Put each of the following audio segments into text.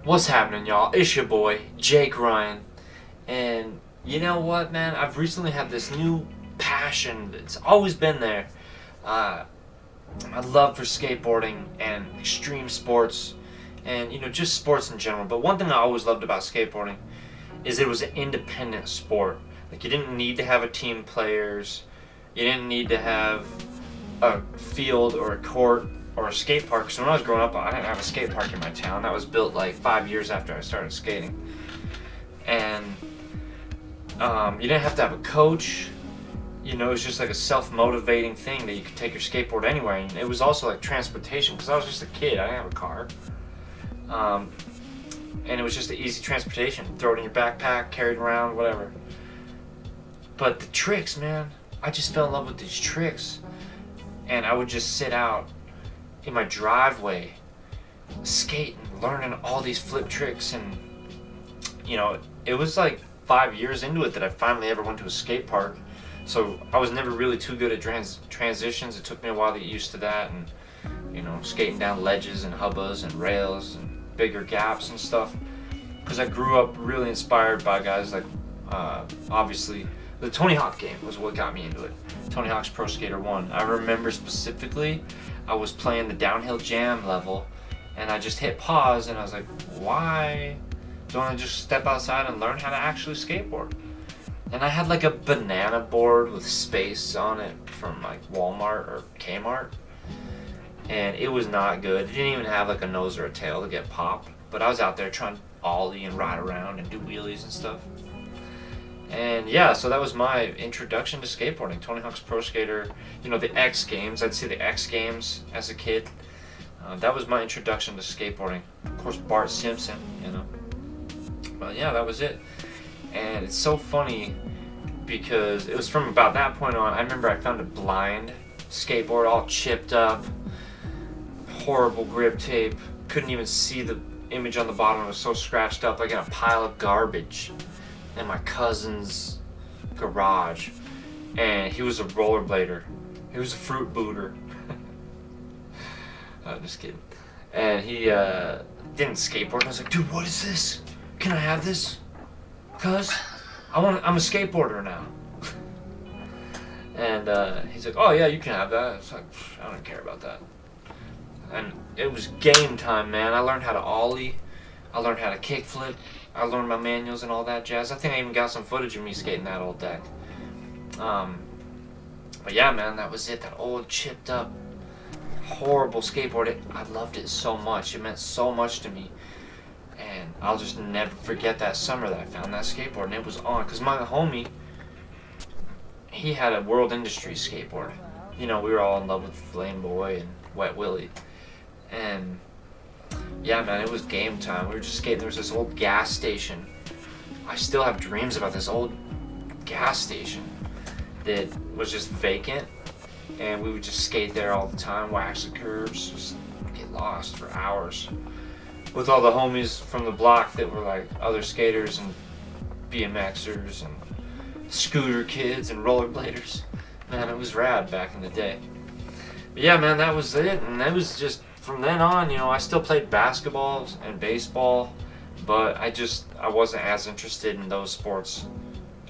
What's happening, y'all? It's your boy, Jake Ryan. And you know what, man? I've recently had this new passion that's always been there. Uh, my love for skateboarding and extreme sports and, just sports in general. But one thing I always loved about skateboarding is it was an independent sport. Like, you didn't need to have a team of players. You didn't need to have a field or a court or a skate park. So when I was growing up, I didn't have a skate park in my town. That was built like 5 years after I started skating. And you didn't have to have a coach. It was just like a self-motivating thing that you could take your skateboard anywhere. And it was also like transportation, because I was just a kid. I didn't have a car. And it was just an easy transportation. Throw it in your backpack, carry it around, whatever. But the tricks, man, I just fell in love with these tricks. And I would just sit out in my driveway skating, learning all these flip tricks. And it was like 5 years into it that I finally ever went to a skate park. So I was never really too good at transitions. It took me a while to get used to that, and skating down ledges and hubbas and rails and bigger gaps and stuff, because I grew up really inspired by guys like obviously the Tony Hawk game was what got me into it. Tony Hawk's Pro Skater 1. I remember specifically I was playing the downhill jam level, and I just hit pause, and I was like, why don't I just step outside and learn how to actually skateboard? And I had like a banana board with space on it from like Walmart or Kmart, and it was not good. It didn't even have like a nose or a tail to get popped, but I was out there trying to ollie and ride around and do wheelies and stuff. And yeah, so that was my introduction to skateboarding. Tony Hawk's Pro Skater, the X Games. I'd say the X Games as a kid. That was my introduction to skateboarding. Of course, Bart Simpson, But yeah, that was it. And it's so funny because it was from about that point on. I remember I found a blind skateboard all chipped up, horrible grip tape. Couldn't even see the image on the bottom. It was so scratched up, like in a pile of garbage in my cousin's garage. And he was a rollerblader. He was a fruit booter. I'm just kidding. And he didn't skateboard. I was like, dude, what is this? Can I have this? Cause I'm a skateboarder now. And he's like, oh yeah, you can have that. It's like, I don't care about that. And it was game time, man. I learned how to ollie. I learned how to kickflip. I learned my manuals and all that jazz. I think I even got some footage of me skating that old deck. But yeah, man, that was it. That old chipped up, horrible skateboard. I loved it so much. It meant so much to me. And I'll just never forget that summer that I found that skateboard, and it was on. Because my homie, he had a World Industries skateboard. We were all in love with Flame Boy and Wet Willie. And yeah, man, it was game time. We were just skating. There was this old gas station. I still have dreams about this old gas station that was just vacant. And we would just skate there all the time, wax the curves, just get lost for hours with all the homies from the block that were like other skaters and BMXers and scooter kids and rollerbladers. Man, it was rad back in the day. But yeah, man, that was it. And that was just from then on, I still played basketball and baseball, but I wasn't as interested in those sports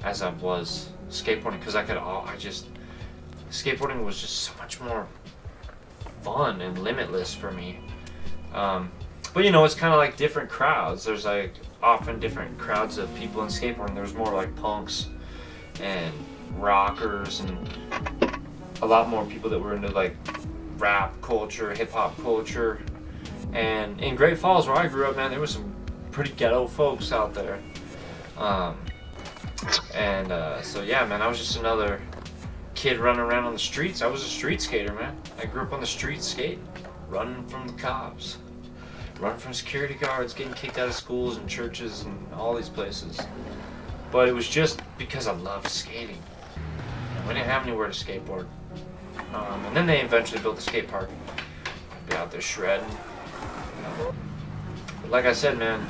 as I was skateboarding, because skateboarding was just so much more fun and limitless for me. But it's kind of like different crowds. There's like often different crowds of people in skateboarding. There's more like punks and rockers and a lot more people that were into like rap culture, hip hop culture. And in Great Falls, where I grew up, man, there was some pretty ghetto folks out there. So yeah, man, I was just another kid running around on the streets. I was a street skater, man. I grew up on the streets skating, running from the cops, running from security guards, getting kicked out of schools and churches and all these places. But it was just because I loved skating. And we didn't have anywhere to skateboard. And then they eventually built the skate park. I'd be out there shredding. But like I said, man,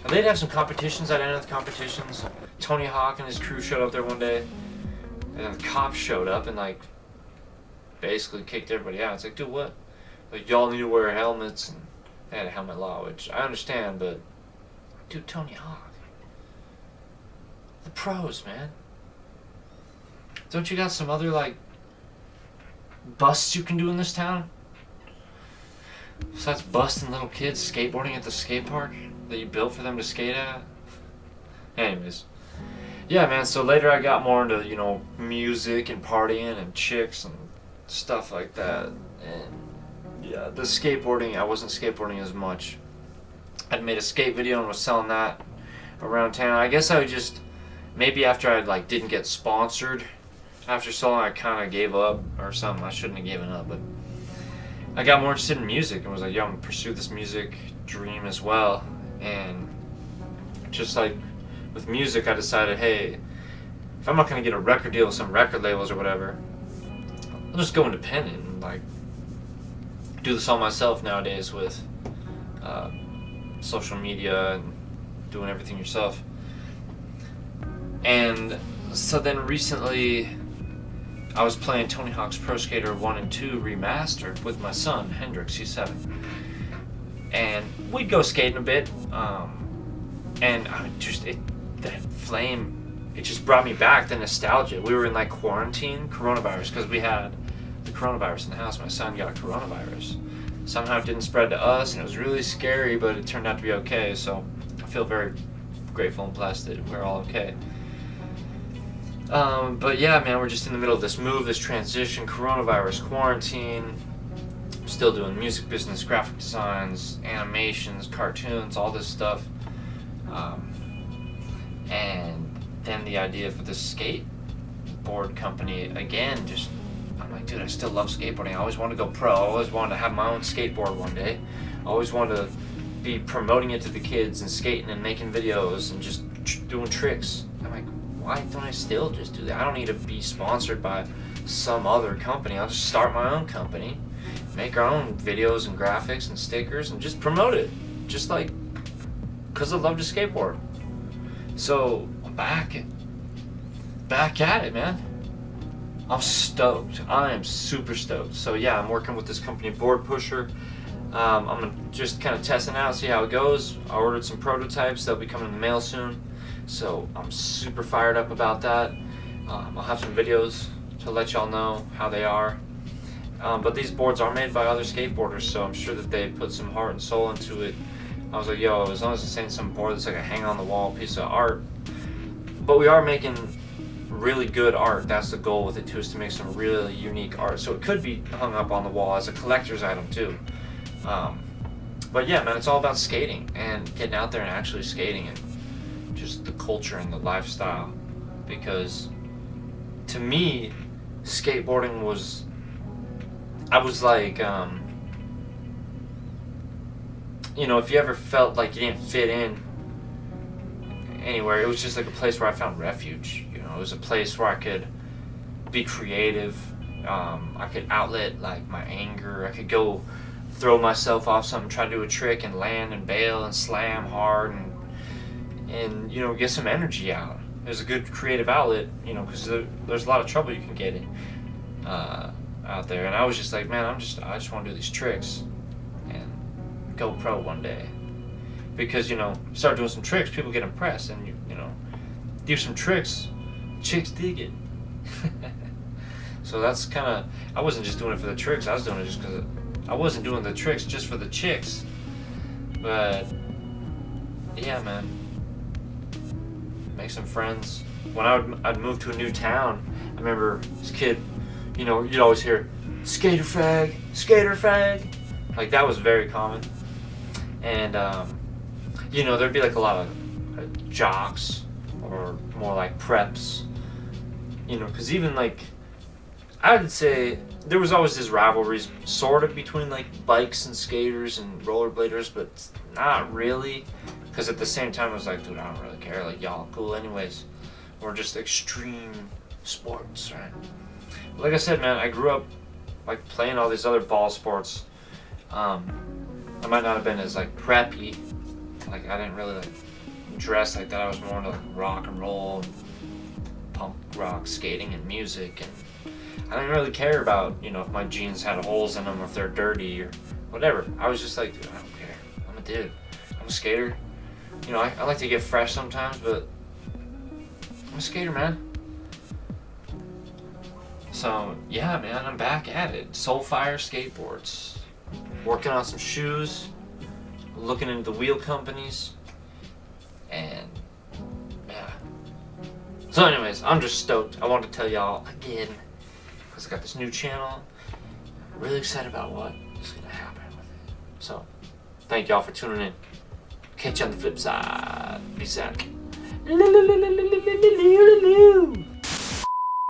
and they'd have some competitions. I'd enter the competitions. Tony Hawk and his crew showed up there one day. And then the cops showed up and like basically kicked everybody out. It's like, dude, what? Like, y'all need to wear helmets and they had a helmet law, which I understand, but dude, Tony Hawk, the pros, man. Don't you got some other like busts you can do in this town? Besides busting little kids skateboarding at the skate park that you built for them to skate at? Anyways. Yeah, man, so later I got more into, you know, music and partying and chicks and stuff like that. And yeah, the skateboarding, I wasn't skateboarding as much. I'd made a skate video and was selling that around town. I guess I would just, maybe after I like didn't get sponsored after so long, I kind of gave up or something. I shouldn't have given up, but I got more interested in music and was like, yo, I'm gonna pursue this music dream as well. And just like with music, I decided, hey, if I'm not gonna get a record deal with some record labels or whatever, I'll just go independent and like do this all myself nowadays with social media and doing everything yourself. And so then recently I was playing Tony Hawk's Pro Skater 1 and 2 Remastered with my son, Hendrix, he's 7. And we'd go skating a bit, and I just, that flame, it just brought me back, the nostalgia. We were in like quarantine, coronavirus, because we had the coronavirus in the house. My son got a coronavirus. Somehow it didn't spread to us, and it was really scary, but it turned out to be okay, so I feel very grateful and blessed that we're all okay. But yeah, man, we're just in the middle of this move, this transition, coronavirus, quarantine. I'm still doing music business, graphic designs, animations, cartoons, all this stuff. And then the idea for this skateboard company, again, just, I'm like, dude, I still love skateboarding. I always wanted to go pro. I always wanted to have my own skateboard one day. I always wanted to be promoting it to the kids and skating and making videos and just doing tricks. I'm like, why don't I still just do that? I don't need to be sponsored by some other company. I'll just start my own company, make our own videos and graphics and stickers and just promote it. Just like, because I love to skateboard. So I'm back at it, man. I'm stoked. I am super stoked. So yeah, I'm working with this company, BOARDPUSHER. I'm gonna just kind of testing out, see how it goes. I ordered some prototypes. They'll be coming in the mail soon. So I'm super fired up about that. I'll have some videos to let y'all know how they are. But these boards are made by other skateboarders, so I'm sure that they put some heart and soul into it. I was like, yo, as long as it's ain't some board that's like a hang-on-the-wall piece of art. But we are making really good art. That's the goal with it too, is to make some really unique art. So it could be hung up on the wall as a collector's item too. But yeah, man, it's all about skating and getting out there and actually skating and just the culture and the lifestyle. Because to me, skateboarding was, I was like, you know, if you ever felt like you didn't fit in anywhere, it was just like a place where I found refuge. You know, it was a place where I could be creative. I could outlet like my anger. I could go throw myself off something, try to do a trick and land and bail and slam hard and you know, get some energy out. There's a good creative outlet, you know, because there's a lot of trouble you can get in out there. And I was just like, man, I just want to do these tricks and go pro one day. Because, you know, you start doing some tricks, people get impressed, and you know, do some tricks, chicks dig it. So that's kind of, I wasn't just doing it for the tricks, I was doing it just because I wasn't doing the tricks just for the chicks. But yeah, man, make some friends. When I'd move to a new town, I remember this kid, you know, you'd always hear skater fag, skater fag. Like that was very common. And you know, there'd be like a lot of jocks or more like preps, you know, because even like, I would say there was always this rivalries sort of between like bikes and skaters and rollerbladers, but not really, because at the same time I was like, dude, I don't really care, like y'all cool anyways. We're just extreme sports, right? Like I said, man, I grew up like playing all these other ball sports. I might not have been as like preppy, like I didn't really like dress like that. I was more into like rock and roll and punk rock skating and music, and I didn't really care about, you know, if my jeans had holes in them or if they're dirty or whatever. I was just like, dude, I don't care. dude, I'm a skater. You know, I like to get fresh sometimes, but I'm a skater, man. So, yeah, man, I'm back at it. Soulfire Skateboards. Working on some shoes, looking into the wheel companies, and yeah. So anyways, I'm just stoked. I wanted to tell y'all again, because I got this new channel. Really excited about what is going to happen with it. So, thank y'all for tuning in. Catch you on the flip side. Peace out.